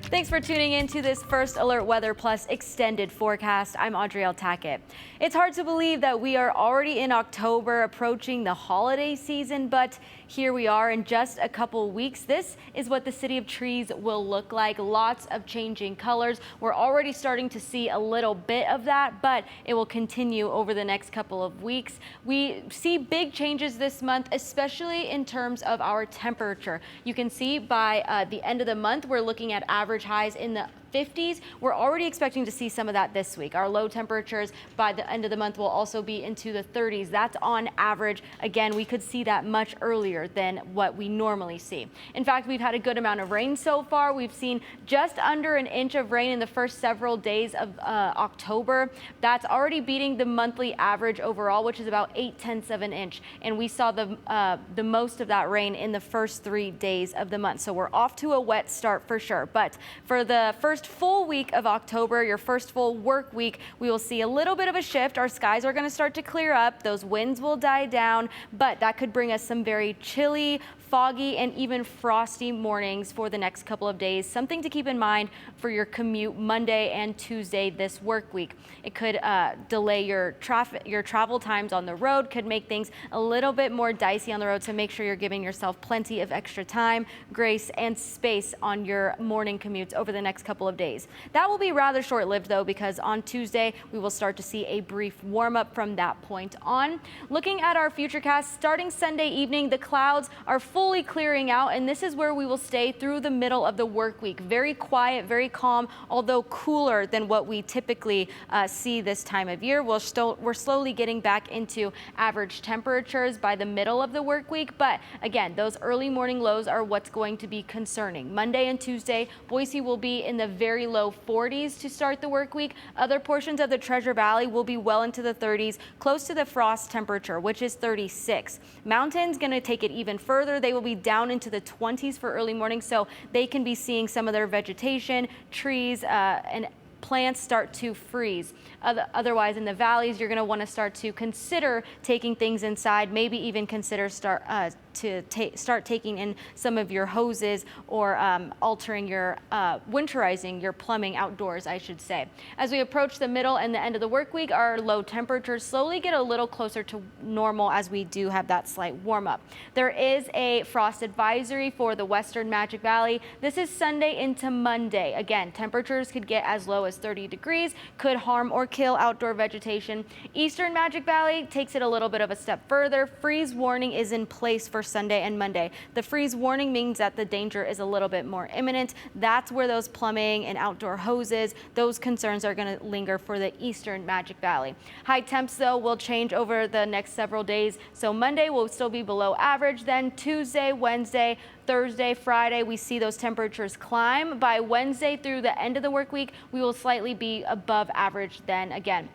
Thanks for tuning in to this First Alert Weather Plus extended forecast. I'm Audrielle Tackett. It's hard to believe that we are already in October, approaching the holiday season, but here we are in just a couple weeks. This is what the city of trees will look like. Lots of changing colors. We're already starting to see a little bit of that, but it will continue over the next couple of weeks. We see big changes this month, especially in terms of our temperature. You can see by the end of the month, we're looking at average highs in the 50s. We're already expecting to see some of that this week. Our low temperatures by the end of the month will also be into the 30s. That's on average. Again, we could see that much earlier than what we normally see. In fact, we've had a good amount of rain so far. We've seen just under an inch of rain in the first several days of October. That's already beating the monthly average overall, which is about 0.8 of an inch. And we saw the most of that rain in the first 3 days of the month. So we're off to a wet start for sure. But for the first full week of October, your first full work week, we will see a little bit of a shift. Our skies are going to start to clear up. Those winds will die down, but that could bring us some very chilly, foggy, and even frosty mornings for the next couple of days. Something to keep in mind for your commute Monday and Tuesday this work week. It could delay your travel times on the road, could make things a little bit more dicey on the road, so make sure you're giving yourself plenty of extra time, grace, and space on your morning commutes over the next couple of days. That will be rather short-lived though, because on Tuesday we will start to see a brief warm-up from that point on. Looking at our futurecast, starting Sunday evening, the clouds are fully clearing out, and this is where we will stay through the middle of the work week. Very quiet, very calm, although cooler than what we typically see this time of year. We're slowly getting back into average temperatures by the middle of the work week, but again, those early morning lows are what's going to be concerning. Monday and Tuesday, Boise will be in the very low 40s to start the work week. Other portions of the Treasure Valley will be well into the 30s, close to the frost temperature, which is 36. Mountains going to take it even further. They will be down into the 20s for early morning, so they can be seeing some of their vegetation, trees, and plants start to freeze. Otherwise, in the valleys, you're going to want to start to consider taking things inside, maybe even consider start taking in some of your hoses or altering your winterizing your plumbing outdoors, I should say. As we approach the middle and the end of the work week, our low temperatures slowly get a little closer to normal as we do have that slight warm up. There is a frost advisory for the western Magic Valley. This is Sunday into Monday. Again, temperatures could get as low as 30 degrees, could harm or kill outdoor vegetation. Eastern Magic Valley takes it a little bit of a step further. Freeze warning is in place for Sunday and Monday. The freeze warning means that the danger is a little bit more imminent. That's where those plumbing and outdoor hoses, those concerns are going to linger for the Eastern Magic Valley. High temps though will change over the next several days. So Monday will still be below average. Then Tuesday, Wednesday, Thursday, Friday, we see those temperatures climb. By Wednesday through the end of the work week, we will slightly be above average then again.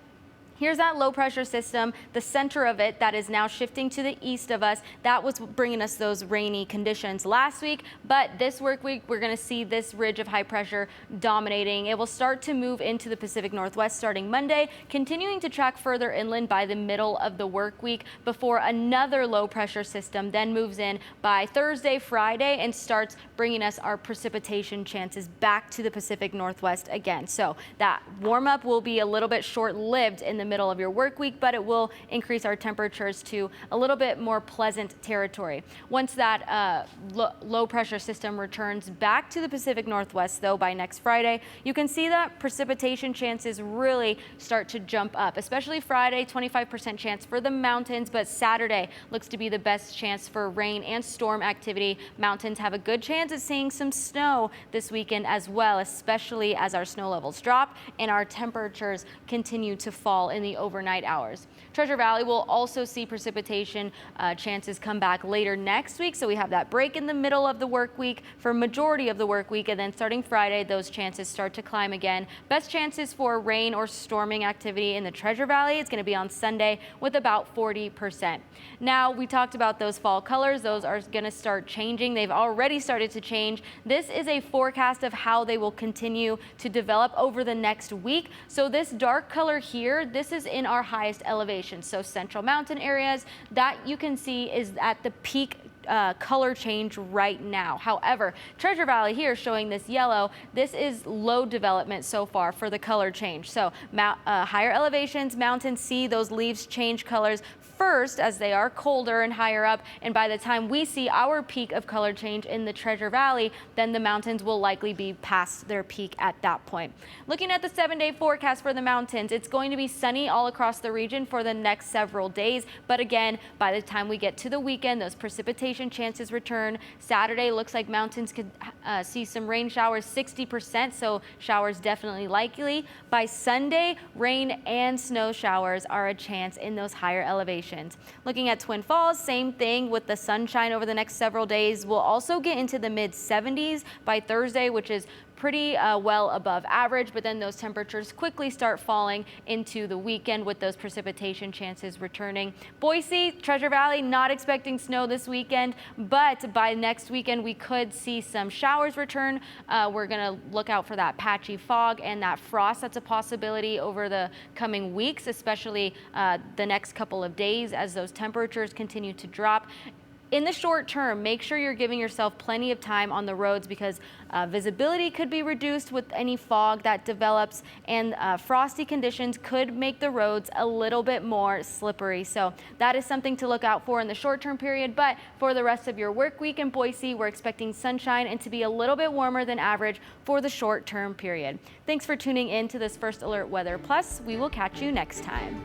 Here's that low pressure system, the center of it that is now shifting to the east of us. That was bringing us those rainy conditions last week, but this work week, we're going to see this ridge of high pressure dominating. It will start to move into the Pacific Northwest starting Monday, continuing to track further inland by the middle of the work week before another low pressure system then moves in by Thursday, Friday, and starts bringing us our precipitation chances back to the Pacific Northwest again. So that warm up will be a little bit short-lived in the middle of your work week, but it will increase our temperatures to a little bit more pleasant territory. Once that low pressure system returns back to the Pacific Northwest though by next Friday, you can see that precipitation chances really start to jump up, especially Friday, 25% chance for the mountains, but Saturday looks to be the best chance for rain and storm activity. Mountains have a good chance of seeing some snow this weekend as well, especially as our snow levels drop and our temperatures continue to fall in the overnight hours. Treasure Valley will also see precipitation chances come back later next week. So we have that break in the middle of the work week for majority of the work week, and then starting Friday, those chances start to climb again. Best chances for rain or storming activity in the Treasure Valley, it's going to be on Sunday with about 40%. Now, we talked about those fall colors. Those are going to start changing. They've already started to change. This is a forecast of how they will continue to develop over the next week. So this dark color here, this is in our highest elevation. So central mountain areas, that you can see is at the peak color change right now. However, Treasure Valley here showing this yellow, this is low development so far for the color change. So higher elevations, mountains see those leaves change colors first as they are colder and higher up, and by the time we see our peak of color change in the Treasure Valley, then the mountains will likely be past their peak at that point. Looking at the 7-day forecast for the mountains, it's going to be sunny all across the region for the next several days, but again, by the time we get to the weekend, those precipitation chances return. Saturday looks like mountains could see some rain showers, 60%, so showers definitely likely. By Sunday, rain and snow showers are a chance in those higher elevations. Looking at Twin Falls, same thing with the sunshine over the next several days. We'll also get into the mid 70s by Thursday, which is pretty well above average, but then those temperatures quickly start falling into the weekend with those precipitation chances returning. Boise, Treasure Valley, not expecting snow this weekend, but by next weekend we could see some showers return. We're going to look out for that patchy fog and that frost. That's a possibility over the coming weeks, especially the next couple of days as those temperatures continue to drop. In the short term, make sure you're giving yourself plenty of time on the roads because visibility could be reduced with any fog that develops, and frosty conditions could make the roads a little bit more slippery. So that is something to look out for in the short-term period. But for the rest of your work week in Boise, we're expecting sunshine and to be a little bit warmer than average for the short-term period. Thanks for tuning in to this First Alert Weather Plus. We will catch you next time.